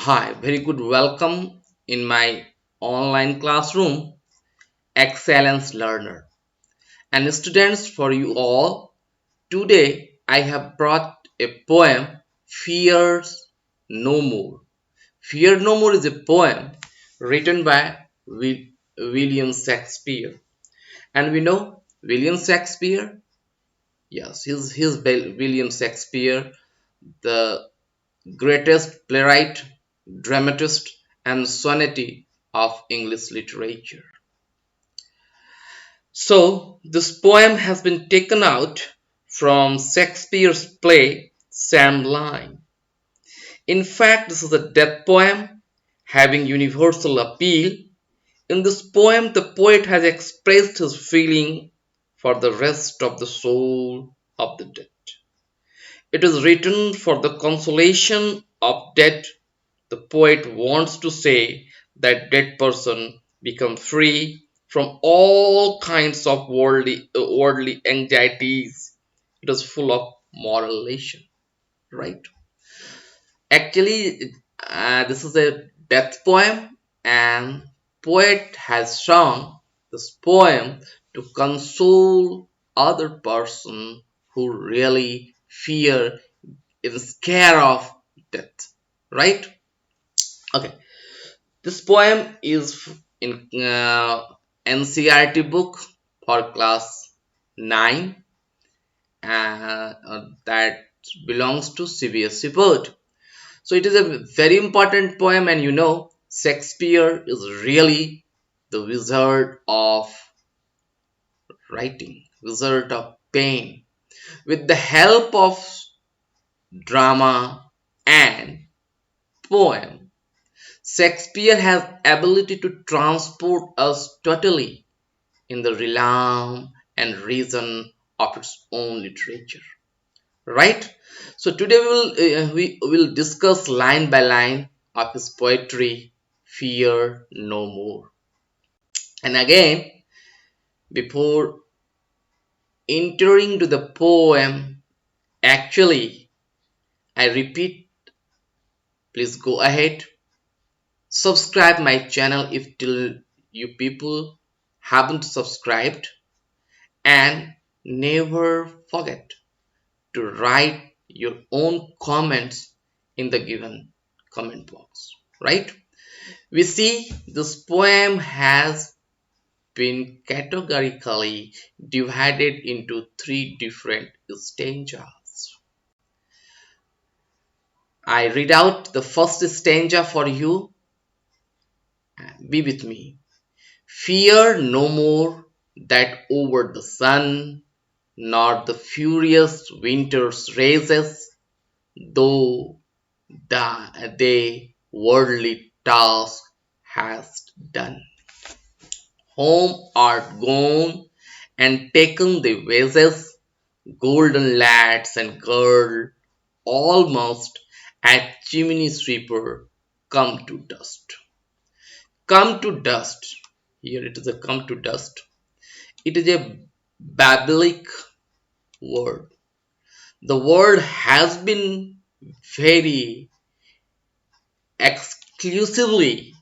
Hi, very good welcome in my online classroom, Excellence Learner. And students, for you all, today I have brought a poem, Fears No More. Fear No More is a poem written by William Shakespeare. And we know William Shakespeare, yes, he's William Shakespeare, the greatest playwright, dramatist, and sonnetti of English literature. So, this poem has been taken out from Shakespeare's play Sam Lime. In fact, this is a death poem having universal appeal. In this poem, the poet has expressed his feeling for the rest of the soul of the dead. It is written for the consolation of dead. The poet wants to say that dead person become free from all kinds of worldly anxieties. It is full of moral lesson, right? Actually, this is a death poem, and poet has sung this poem to console other person who really fear is scared of death, right? Okay, this poem is in NCRT book for class 9 that belongs to CBSE board. So it is a very important poem, and you know Shakespeare is really the wizard of writing, wizard of pain. With the help of drama and poem, Shakespeare has ability to transport us totally in the realm and reason of its own literature. Right? So today we will discuss line by line of his poetry, Fear No More. And again, before entering to the poem, actually, I repeat, please go ahead, subscribe my channel if till you people haven't subscribed, and never forget to write your own comments in the given comment box, right? We see this poem has been categorically divided into three different stanzas. I read out the first stanza for you. Be with me. Fear no more that over the sun, nor the furious winter's races, though they worldly task hast done. Home art gone and taken the wages, golden lads and girl, almost at chimney sweeper come to dust. Come to dust. Here it is a come to dust. It is a Babylonic word. The word has been very exclusively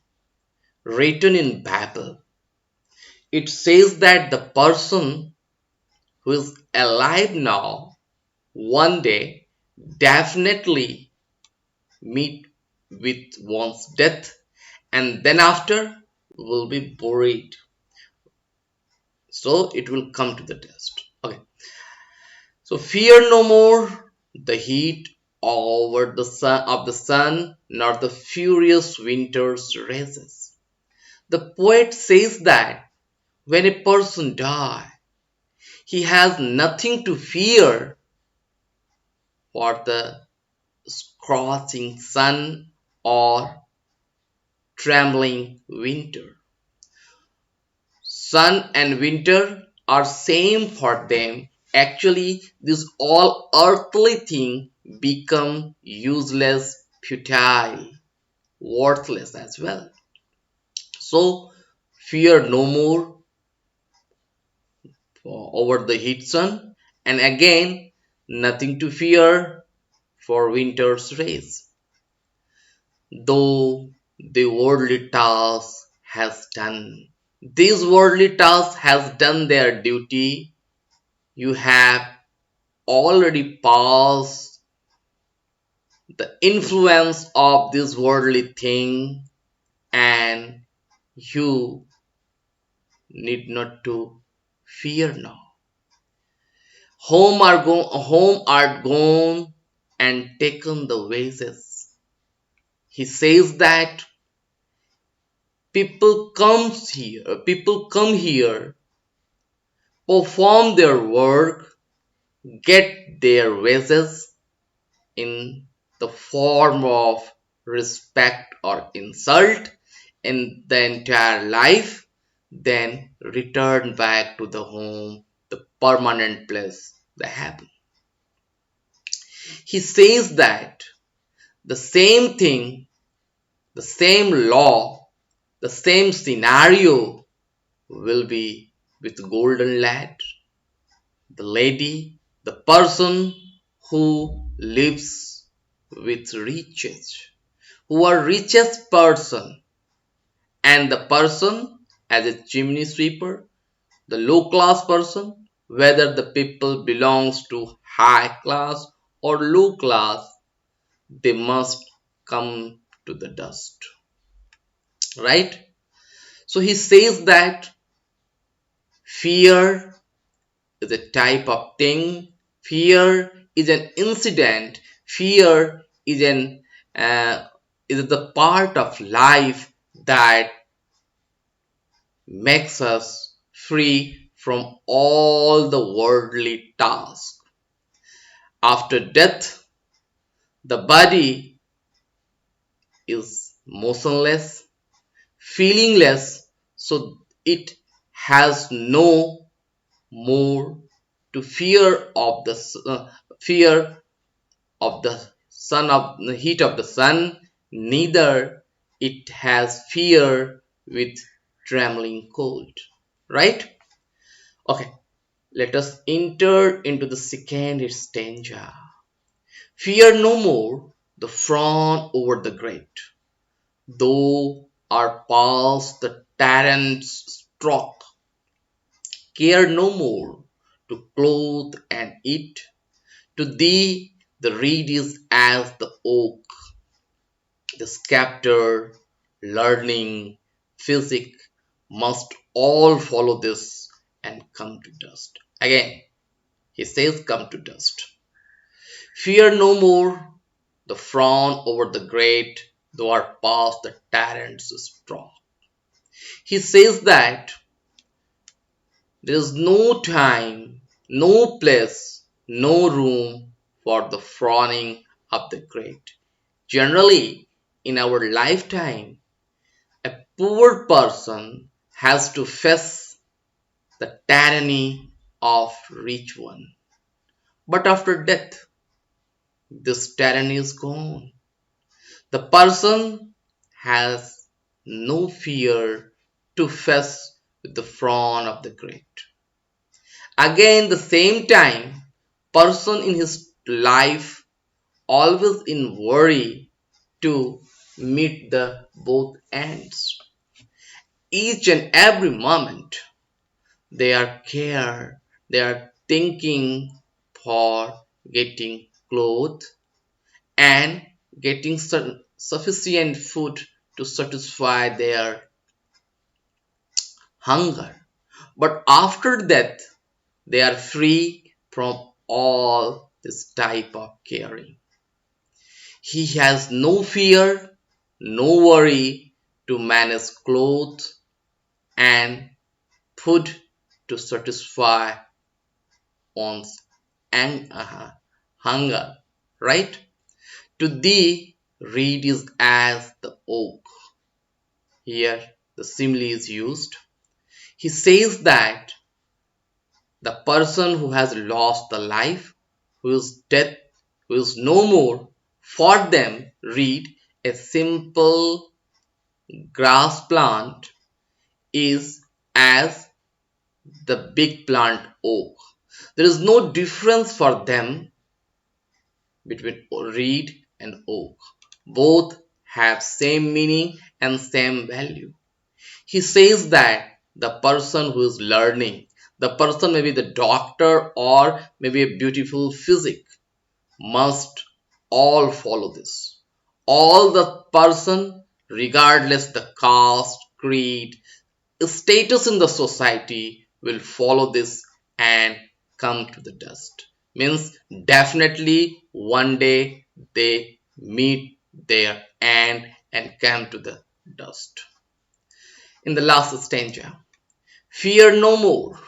written in Babel. It says that the person who is alive now one day definitely meet with one's death, and then after will be buried, so it will come to the dust. Okay, so fear no more the heat over the sun, nor the furious winter's races. The poet says that when a person dies, he has nothing to fear for the scorching sun or trembling winter. Sun and winter are same for them. Actually, this all earthly thing become useless, futile, worthless as well. So fear no more over the heat sun, and again nothing to fear for winter's rays. though the worldly task has done. These worldly tasks has done their duty. You have already passed the influence of this worldly thing, and you need not to fear now. Home art gone and taken the vases. He says that people come here, perform their work, get their wages in the form of respect or insult in the entire life, then return back to the home, the permanent place they have. He says that the same thing, the same law, the same scenario will be with golden lad, the lady, the person who lives with riches, who are richest person, and the person as a chimney sweeper, the low class person, whether the people belongs to high class or low class, they must come to the dust, right? So he says that fear is a type of thing, fear is an incident, fear is the part of life that makes us free from all the worldly tasks. After death, the body is motionless, feelingless, so it has no more to fear of the sun of the heat of the sun, neither it has fear with trembling cold. Right? Okay, let us enter into the second stanza. Fear no more the frown over the great, though are past the tyrant's stroke. Care no more to clothe and eat. To thee the reed is as the oak, the sceptre, learning, physic must all follow this and come to dust. Again, he says, come to dust. Fear no more the frown over the great, thou art past the tyrant's straw. He says that there is no time, no place, no room for the frowning of the great. Generally, in our lifetime, a poor person has to face the tyranny of rich one. But after death, this tyranny is gone. The person has no fear to face with the frown of the great. Again, the same time, person in his life always in worry to meet the both ends. Each and every moment they are care, they are thinking for getting clothes and getting sufficient food to satisfy their hunger. But after death, they are free from all this type of caring. He has no fear, no worry to manage clothes and food to satisfy one's hunger, right? To thee, reed is as the oak. Here, the simile is used. He says that the person who has lost the life, who is dead, who is no more, for them, reed, a simple grass plant, is as the big plant oak. There is no difference for them between reed and oak. Both have same meaning and same value. He says that the person who is learning, the person maybe the doctor or maybe a beautiful physic, must all follow this. All the person, regardless the caste, creed, status in the society, will follow this and come to the dust. Means definitely one day they meet their end and come to the dust. In the last stanza, fear no more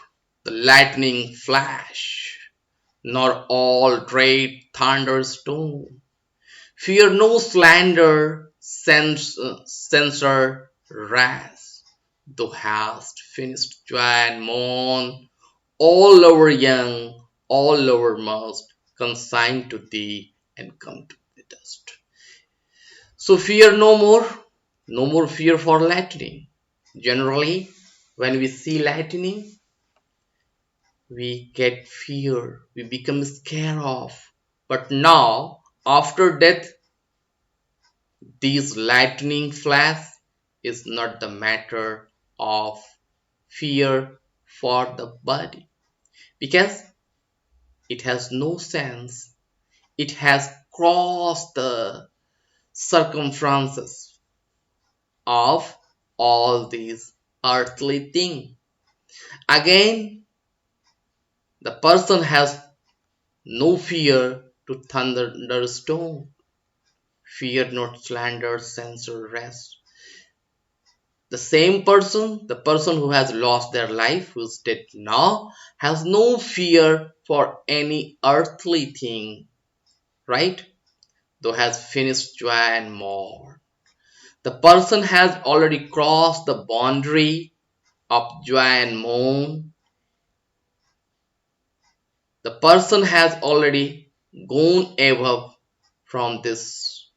the lightning flash, nor all dread thunderstorm. Fear no slander, censor, wrath. Thou hast finished joy and mourn. All our young, all our must consign to thee and come to the dust. So fear no more, no more fear for lightning. Generally, when we see lightning, we get fear, we become scared of. But now, after death, these lightning flash is not the matter of fear for the body because it has no sense. It has crossed the circumferences of all these earthly things. Again, the person has no fear to thunderstorm. Fear not slander, censor, rest. The same person, the person who has lost their life, who's dead now, has no fear for any earthly thing, right? Though has finished joy and more. The person has already crossed the boundary of joy and mourn. The person has already gone above from this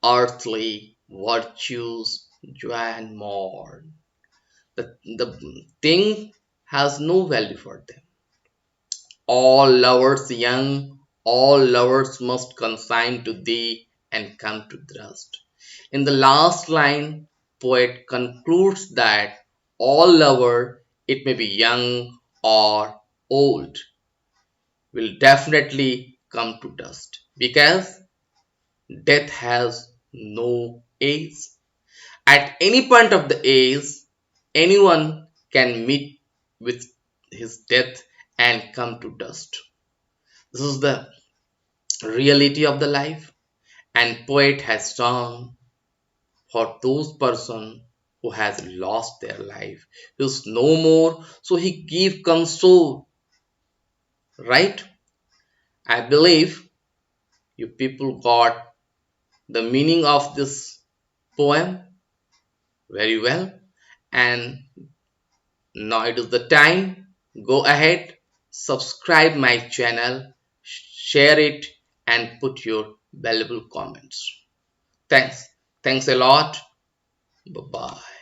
earthly virtues, joy and mourn. The thing has no value for them. All lovers young, all lovers must consign to thee and come to dust. In the last line, poet concludes that all lover, it may be young or old, will definitely come to dust because death has no age. At any point of the age, anyone can meet with his death and come to dust. This is the reality of the life, and poet has sung for those person who has lost their life, who's no more. So he give console, right? I believe you people got the meaning of this poem very well, and now it is the time. Go ahead, subscribe my channel, share it, and put your valuable comments. Thanks. Thanks a lot. Bye bye.